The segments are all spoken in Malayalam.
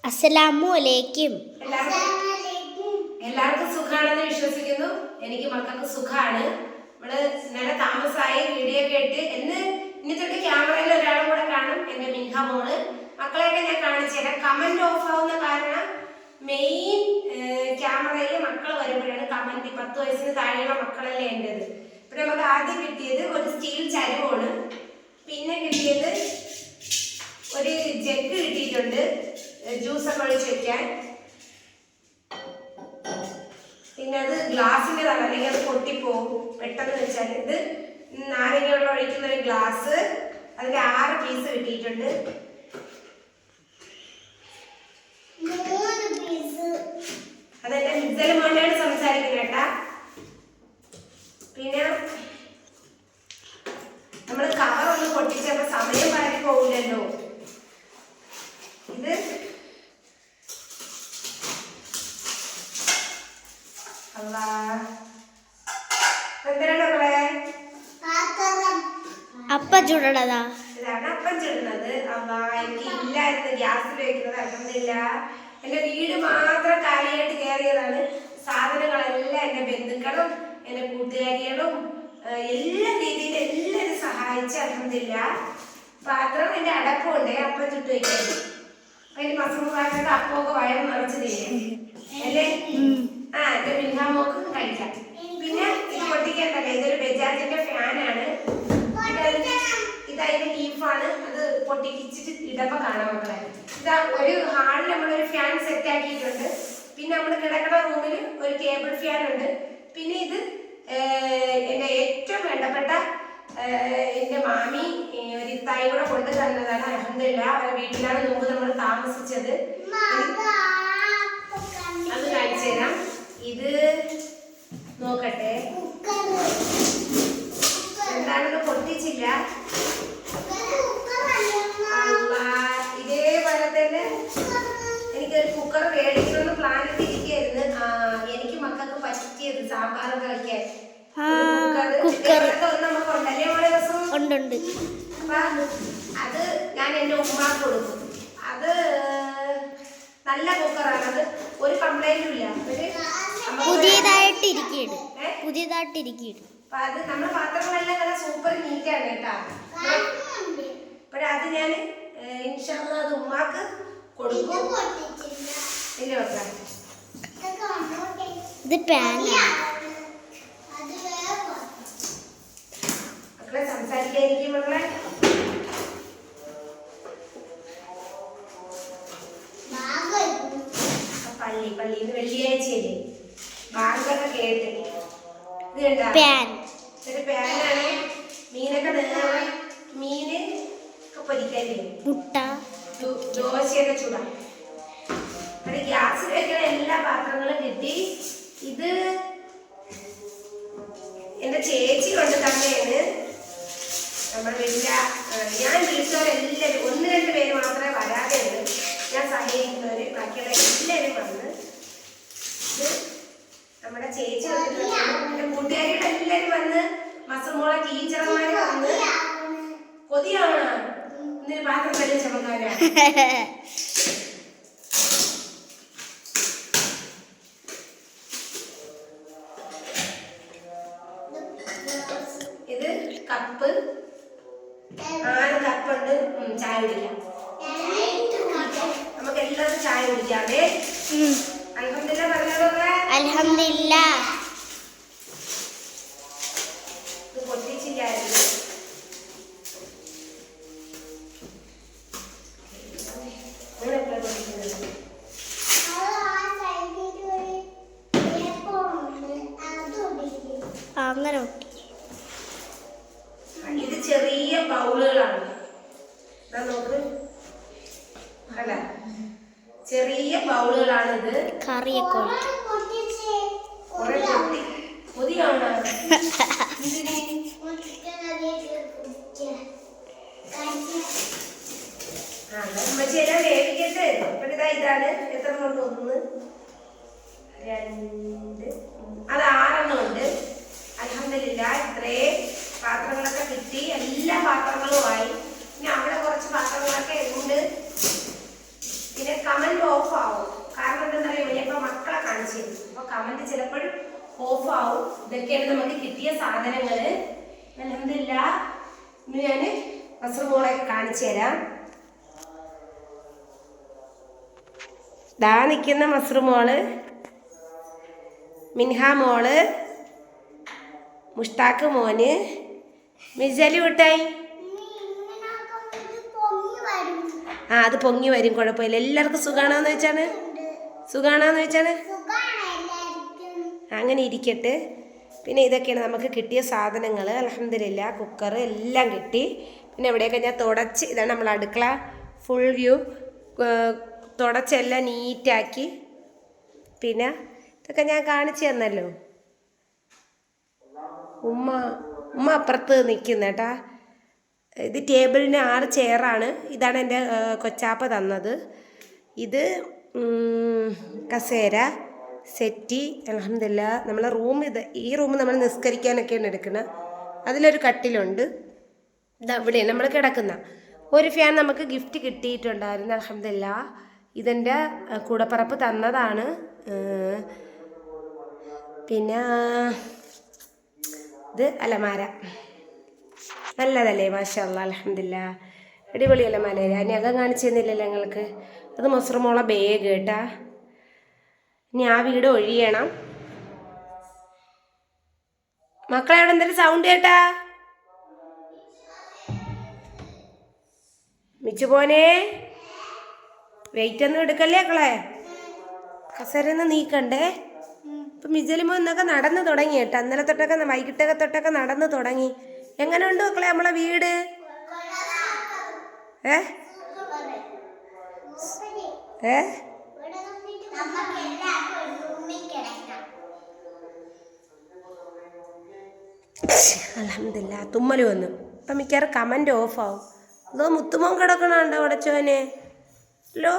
അസ്സലാമു അലൈക്കും. എല്ലാവർക്കും സുഖാണെന്ന് വിശ്വസിക്കുന്നു. എനിക്ക് മക്കൾക്ക് സുഖാണ്. നമ്മള് നല്ല താമസമായി വീഡിയോ കേട്ട് ഇനി തൊട്ട് ക്യാമറയിൽ ഒരാളും കൂടെ കാണും, എന്റെ മിൻഹ മോള്. മക്കളെയൊക്കെ ഞാൻ കാണിച്ചു തരാം. കമന്റ് ഓഫ് ആവുന്ന കാരണം മെയിൻ ക്യാമറയിൽ മക്കൾ വരുമ്പോഴാണ് കമന്റ്. 10 വയസ്സിന് താഴെയുള്ള മക്കളല്ലേ എന്റേത്. ഇപ്പൊ നമുക്ക് ആദ്യം കിട്ടിയത് ഒരു സ്റ്റീൽ ചരുവാണ്. പിന്നെ കിട്ടിയത് ഒരു ജഗ് കിട്ടിയിട്ടുണ്ട്, ജ്യൂസൊക്കെ ഒഴിച്ച് വെക്കാൻ. പിന്നെ അത് ഗ്ലാസിൻ്റെതാണ്, അല്ലെങ്കിൽ അത് പൊട്ടിപ്പോകും പെട്ടെന്ന് വെച്ചാൽ. ഇത് നാരങ്ങ വെള്ളം ഒഴിക്കുന്ന ഒരു ഗ്ലാസ്, അതിന്റെ 6 പീസ് കിട്ടിയിട്ടുണ്ട്. അതെന്റെ മിസൽ മോനാണ് സംസാരിക്കുന്നത് കേട്ടാ. പിന്നെ നമ്മൾ കവർ ഒന്ന് പൊട്ടിച്ചപ്പോ സമയം പാടി പോകില്ലല്ലോ. ഇത് അപ്പം ചുടണതാ. ഇതാണ് അപ്പം ചുടുന്നത്. എനിക്ക് ഇല്ലായിരുന്നു ഗ്യാസിൽ വെക്കുന്നത്. അൽഹംദുലില്ല എന്റെ വീട് മാത്രം കാലിയായിട്ട് കയറിയതാണ്. സാധനങ്ങളെല്ലാം എന്റെ ബന്ധുക്കളും എന്റെ കൂട്ടുകാരികളും എല്ലാ രീതിയിൽ എല്ലാവരും സഹായിച്ച് അൽഹംദുലില്ല. പാത്രം എന്റെ അടപ്പമുണ്ട്, അപ്പം ചുട്ട് വയ്ക്കുന്നത്. അതിന് മസൂറാക്കിട്ട് അപ്പമൊക്കെ വയറ് നിറച്ചതില്ലേ അല്ലേ? എന്റെ മിൻഹാമോക്ക് കഴിക്കാം. പിന്നെ ഇത് പൊട്ടിക്കേണ്ടല്ലേ, ഇതൊരു ബജാജിന്റെ ഫാനാണ്. ഇതതിന്റെ ലീഫാണ്. അത് പൊട്ടിച്ചിട്ട് ഇടപ്പ കാണാൻ മക്കളെ. ഇതാ ഒരു ഹാളിൽ നമ്മളൊരു ഫാൻ സെറ്റ് ആക്കിയിട്ടുണ്ട്. പിന്നെ നമ്മൾ കിടക്കുന്ന റൂമിൽ ഒരു ടേബിൾ ഫാൻ ഉണ്ട്. പിന്നെ ഇത് എന്റെ ഏറ്റവും വേണ്ടപ്പെട്ട എന്റെ മാമി ഒരു ഇത്തായി കൂടെ കൊണ്ടു തന്നതാണ്. അൽഹംദുലില്ല അവരുടെ വീട്ടിലാണ് മുമ്പ് നമ്മൾ താമസിച്ചത്. അത് കാണിച്ചു തരാം. ഇത് നോക്കട്ടെ, എന്താണെന്ന് പൊട്ടിച്ചില്ല. ഇതേപോലെ തന്നെ എനിക്കൊരു കുക്കർ മേടിക്കണമെന്ന് പ്ലാൻ ഇട്ടിരിക്കുകയായിരുന്നു. എനിക്ക് മക്കൾക്ക് പറ്റിയത് സാമ്പാറൊക്കെ വയ്ക്കാൻ കുക്കർ നമുക്ക് ഉണ്ടല്ലേ മോളെ ദിവസം ഉണ്ട്. അപ്പൊ അത് ഞാൻ എന്റെ ഉമ്മാക്ക് കൊടുക്കും. അത് നല്ല കുക്കറാണ്, അത് ഒരു കംപ്ലൈന്റും ഇല്ല. പുതിയതായിട്ടിരിക്കുകയാണ്. അപ്പൊ അത് നമ്മുടെ പാത്രങ്ങളെല്ലാം നല്ല സൂപ്പർ നീറ്റാണ് കേട്ടാ. അത് ഞാൻ ഇൻഷാ അല്ലാഹ് അത് ഉമ്മാക്ക് കൊടുക്കും. ഇല്ല വെക്കാം. ഇത് പാനാണ്. മക്കളെ സംസാരിക്കാതിരിക്കും മക്കളെ. പള്ളിന്ന് വെള്ളിയാഴ്ചയല്ലേ ബാങ്കൊക്കെ കേട്ട്. ഇത് കണ്ടാ ഒരു പാനാണ്. മീനൊക്കെ മീന് ഒക്കെ പൊരിക്കല്ലേ, മുട്ട, ദോശയൊക്കെ ചൂടാം. അവിടെ ഗ്യാസിൽ വെക്കുന്ന എല്ലാ പാത്രങ്ങളും കിട്ടി. ഇത് എന്റെ ചേച്ചി കൊണ്ട് തന്നെയാണ്. നമ്മുടെ വീട്ടിലെ ഞാൻ വിളിച്ചവരെല്ലാവരും 1-2 പേര് മാത്രമേ വരാതെ ഉള്ളൂ. ഞാൻ സഹായിക്കുന്നവര് ബാക്കിയുള്ള എല്ലാവരും വന്ന്. ഇത് നമ്മുടെ ചേച്ചി വന്നിട്ടുണ്ട്. എന്റെ കൂട്ടുകാരികൾ എല്ലാവരും വന്ന്, മസമോളെ ടീച്ചർമാര് വന്ന്. കൊതിയാവണ ഇന്നൊരു പാത്രം തന്നെ ചമക്കാനാ. ഇത് കപ്പ്, 6 കപ്പുണ്ട്. ചായ കുടിക്കാം. നമുക്ക് എല്ലാവരും ചായ കുടിക്കാമേ. അൽഹംദുലില്ലാ പറഞ്ഞോളൂ. അൽഹംദുലില്ലാ. ഇത് പൊട്ടിച്ചില്ലായിരുന്നു. അങ്ങനെ ഇത് ചെറിയ ബൗളുകളാണ്. നോക്ക് അല്ല, ചെറിയ ബൗളുകളാണിത്. കറിയൊക്കെ കൊതിയാണ്. ഉമ്മച്ചെല്ലാം വേവിക്കട്ടെ. ഇതാണ് എത്ര കൊണ്ട് 1 2 അത് 6 ഉണ്ട്. അൽഹംദുലില്ലാ ഇത്രയും പാത്രങ്ങളൊക്കെ കിട്ടി. എല്ലാ പാത്രങ്ങളുമായി. പിന്നെ അവിടെ കുറച്ച് പാത്രങ്ങളൊക്കെ ഉണ്ട്. പിന്നെ കമന്റ് ഓഫ് ആവും. കാരണം എന്താ പറയുക, ഇപ്പൊ മക്കളെ കാണിച്ചു തരും. അപ്പൊ കമന്റ് ചിലപ്പോഴും ഓഫ് ആവും. ഇതൊക്കെയാണ് നമുക്ക് കിട്ടിയ സാധനങ്ങള്. അൽഹംദുലില്ലാഹ് ഇന്ന് ഞാൻ മസ്റൂമോളെ കാണിച്ചു തരാം. ദാ നിൽക്കുന്ന മസ്റൂമോള്, മിൻഹ മോള്, മുഷ്താഖ് മോന്, മിജലി വിട്ടായി. അത് പൊങ്ങി വരും, കുഴപ്പമില്ല. എല്ലാവർക്കും സുഖാണോന്ന് വെച്ചാണ് അങ്ങനെ ഇരിക്കട്ടെ. പിന്നെ ഇതൊക്കെയാണ് നമുക്ക് കിട്ടിയ സാധനങ്ങൾ. അൽഹംദുലില്ലാഹ് കുക്കർ എല്ലാം കിട്ടി. പിന്നെ എവിടെയൊക്കെ ഞാൻ തുടച്ച്, ഇതാണ് നമ്മൾ അടുക്കള ഫുൾ വ്യൂ തുടച്ചെല്ലാം നീറ്റാക്കി. പിന്നെ ഇതൊക്കെ ഞാൻ കാണിച്ചു തന്നല്ലോ. ഉമ്മ അപ്പുറത്ത് നിൽക്കുന്ന കേട്ടാ. ഇത് ടേബിളിന് 6 ചെയറാണ്. ഇതാണ് എൻ്റെ കൊച്ചാപ്പ തന്നത്. ഇത് കസേര സെറ്റി. അൽഹംദുലില്ലാഹ് നമ്മളെ റൂം ഈ റൂം നമ്മൾ നിസ്കരിക്കാനൊക്കെയാണ് എടുക്കുന്നത്. അതിലൊരു കട്ടിലുണ്ട്. ഇതവിടെ നമ്മൾ കിടക്കുന്ന ഒരു ഫാൻ നമുക്ക് ഗിഫ്റ്റ് കിട്ടിയിട്ടുണ്ടായിരുന്നു. അൽഹംദുലില്ലാഹ് ഇതെൻ്റെ കൂടപ്പറപ്പ് തന്നതാണ്. പിന്നെ ഇത് അലമാര നല്ലതല്ലേ, മാഷാ അല്ലാഹ് അൽഹംദുലില്ലാഹ് അടിപൊളി അലമാര. ഞാൻ അകം കാണിച്ചു തന്നില്ലല്ലോ ഞങ്ങൾക്ക്. അത് മസ്റൂമോളെ ബാഗ് കേട്ടാ. ഇനി ആ വീട് ഒഴിയണം. മക്കളെ അവിടെ എന്തെങ്കിലും സൗണ്ട് കേട്ടാ? മിച്ചു പോനെ വെയിറ്റ് ഒന്നും എടുക്കല്ലേ മക്കളെ, കസേരന്ന് നീക്കണ്ടേ. ഇപ്പം മിജലിമോ എന്നൊക്കെ നടന്നു തുടങ്ങി കേട്ടോ. അന്നലെ തൊട്ടൊക്കെ വൈകിട്ടൊക്കെ തൊട്ടൊക്കെ നടന്നു തുടങ്ങി. എങ്ങനെ ഉണ്ട് മക്കളെ നമ്മളെ വീട്? അൽഹംദുലില്ലാഹ് തുമ്മൽ വന്നു. ഇപ്പം മിക്കവാറും കമന്റ് ഓഫ് ആവും. അതോ മുത്തുമോൻ കിടക്കണുണ്ടോ ഉടച്ചോനെ? ഹലോ,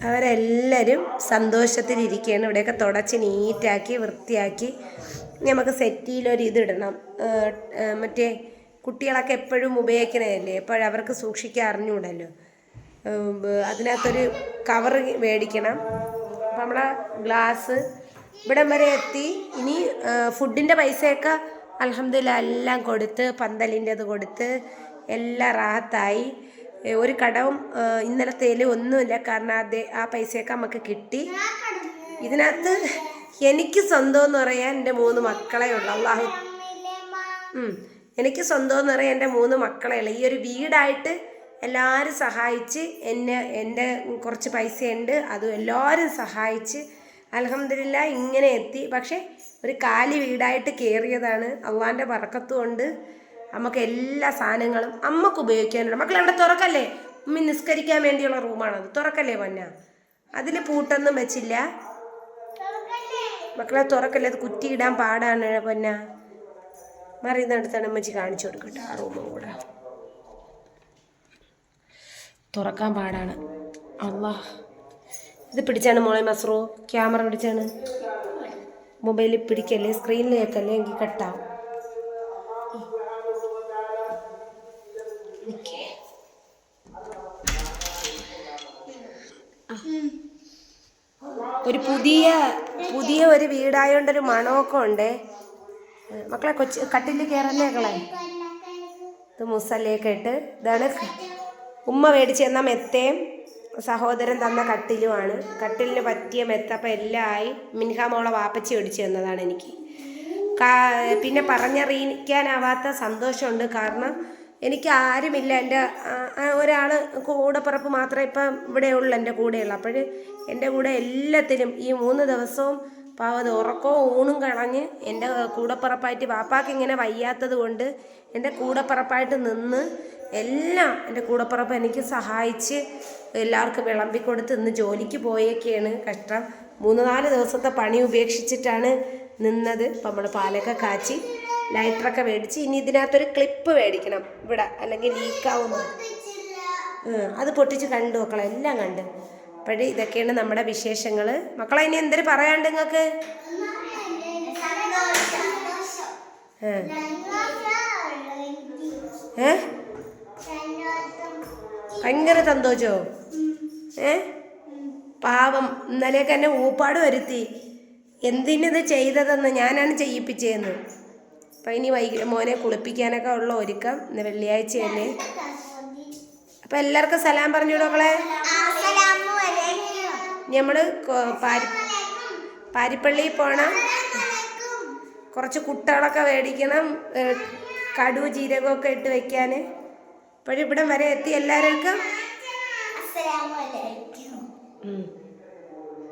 അവരെല്ലാവരും സന്തോഷത്തിലിരിക്കുകയാണ്. ഇവിടെയൊക്കെ തുടച്ച് നീറ്റാക്കി വൃത്തിയാക്കി. നമുക്ക് സെറ്റിയിലൊരു ഇതിടണം. മറ്റേ കുട്ടികളൊക്കെ എപ്പോഴും ഉപയോഗിക്കണതല്ലേ, എപ്പോഴും അവർക്ക് സൂക്ഷിക്കാൻ അറിഞ്ഞൂടല്ലോ. അതിനകത്തൊരു കവർ മേടിക്കണം. അപ്പം നമ്മളെ ഗ്ലാസ് ഇവിടം വരെ എത്തി. ഇനി ഫുഡിൻ്റെ പൈസയൊക്കെ അൽഹംദുലില്ലാഹ് എല്ലാം കൊടുത്ത്, പന്തലിൻ്റെത് കൊടുത്ത് എല്ലാം റാഹത്തായി. ഒരു കടവും ഇന്നലത്തേൽ ഒന്നുമില്ല. കാരണം ആ പൈസയൊക്കെ നമുക്ക് കിട്ടി. ഇതിനകത്ത് എനിക്ക് സ്വന്തം എന്ന് പറയാൻ എൻ്റെ 3 മക്കളെ ഉള്ളു. അള്ളാഹു എനിക്ക് സ്വന്തം എന്ന് പറയാൻ എൻ്റെ 3 മക്കളെ ഉള്ളു. ഈ ഒരു വീടായിട്ട് എല്ലാവരും സഹായിച്ച് എൻ്റെ കുറച്ച് പൈസയുണ്ട്, അത് എല്ലാവരും സഹായിച്ച് അൽഹംദുലില്ലാഹ് ഇങ്ങനെ എത്തി. പക്ഷേ ഒരു കാലി വീടായിട്ട് കയറിയതാണ്. അള്ളാൻ്റെ ബർക്കത്ത് കൊണ്ട് നമുക്ക് എല്ലാ സാധനങ്ങളും അമ്മക്ക് ഉപയോഗിക്കാനുണ്ട്. മക്കളെ അവിടെ തുറക്കല്ലേ, ഉമ്മി നിസ്കരിക്കാൻ വേണ്ടിയുള്ള റൂമാണത്. തുറക്കല്ലേ പൊന്ന, അതിൽ പൂട്ടൊന്നും വെച്ചില്ല. മക്കളെ തുറക്കല്ലേ, അത് കുറ്റിയിടാൻ പാടാണ് പൊന്ന. മറിയുന്നിടത്താണ് അമ്മച്ചി കാണിച്ചു കൊടുക്കട്ടെ. ആ റൂമും കൂടെ തുറക്കാൻ പാടാണ്. അല്ലാഹ് ഇത് പിടിച്ചാണ് മോളെ മസ്റൂ, ക്യാമറ പിടിച്ചാണ്. മൊബൈലിൽ പിടിക്കല്ലേ, സ്ക്രീനിൽ വെക്കല്ലേ, എനിക്ക് കട്ടാവും. ഒരു പുതിയ ഒരു വീടായോണ്ടൊരു മണമൊക്കെ ഉണ്ട്. മക്കളെ കട്ടില് കയറല്ലേ മക്കളെ. ഇത് മുസല്ലയൊക്കെ ഇട്ട്, ഇതാണ് ഉമ്മ മേടിച്ച് തന്ന മെത്തയും സഹോദരൻ തന്ന കട്ടിലുമാണ്. കട്ടിലിന് പറ്റിയ മെത്ത. അപ്പം എല്ലാം ആയി. മിൻഹ മോളെ വാപ്പച്ചി മേടിച്ച് തന്നതാണ് എനിക്ക്. പിന്നെ പറഞ്ഞറിയിക്കാനാവാത്ത സന്തോഷമുണ്ട്. കാരണം എനിക്ക് ആരുമില്ല. എൻ്റെ ഒരാൾ കൂടപ്പിറപ്പ് മാത്രമേ ഇപ്പം ഇവിടെ ഉള്ളൂ, എൻ്റെ കൂടെയുള്ളൂ. അപ്പോൾ എൻ്റെ കൂടെ എല്ലാത്തിനും ഈ 3 ദിവസവും പാവത് ഉറക്കവും ഊണും കളഞ്ഞ് എൻ്റെ കൂടപ്പിറപ്പായിട്ട്, വാപ്പാക്ക് ഇങ്ങനെ വയ്യാത്തത് കൊണ്ട് എൻ്റെ കൂടപ്പിറപ്പായിട്ട് നിന്ന് എല്ലാം എൻ്റെ കൂടപ്പിറപ്പ് എനിക്ക് സഹായിച്ച് എല്ലാവർക്കും വിളമ്പിക്കൊടുത്ത് ഇന്ന് ജോലിക്ക് പോയൊക്കെയാണ്. കഷ്ടം 3-4 ദിവസത്തെ പണി ഉപേക്ഷിച്ചിട്ടാണ് നിന്നത്. അപ്പം നമ്മൾ പാലൊക്കെ കാച്ചി ലൈറ്ററൊക്കെ മേടിച്ച്. ഇനി ഇതിനകത്തൊരു ക്ലിപ്പ് മേടിക്കണം ഇവിടെ, അല്ലെങ്കിൽ ലീക്കാവുന്നു. അത് പൊട്ടിച്ച് കണ്ടു മക്കളെ, എല്ലാം കണ്ട്. അപ്പോഴേ ഇതൊക്കെയാണ് നമ്മുടെ വിശേഷങ്ങൾ. മക്കളെ ഇനി എന്തൊരു പറയാണ്ട് നിങ്ങൾക്ക്? ഭയങ്കര സന്തോഷോ? പാവം ഇന്നലെയൊക്കെ എന്നെ ഊപ്പാട് വരുത്തി. എന്തിനിത് ചെയ്തതെന്ന് ഞാനാണ് ചെയ്യിപ്പിച്ചതെന്ന്. അപ്പം ഇനി മോനെ കുളിപ്പിക്കാനൊക്കെ ഉള്ള ഒരുക്കം. ഇന്ന് വെള്ളിയാഴ്ചയല്ലേ. അപ്പം എല്ലാവർക്കും സലാം പറഞ്ഞു മക്കളെ. നമ്മൾ പാരിപ്പള്ളിയിൽ പോകണം. കുറച്ച് കുട്ടകളൊക്കെ മേടിക്കണം, കടുവ് ജീരകമൊക്കെ ഇട്ട് വെക്കാൻ. അപ്പോഴിവിടം വരെ എത്തി എല്ലാവർക്കും.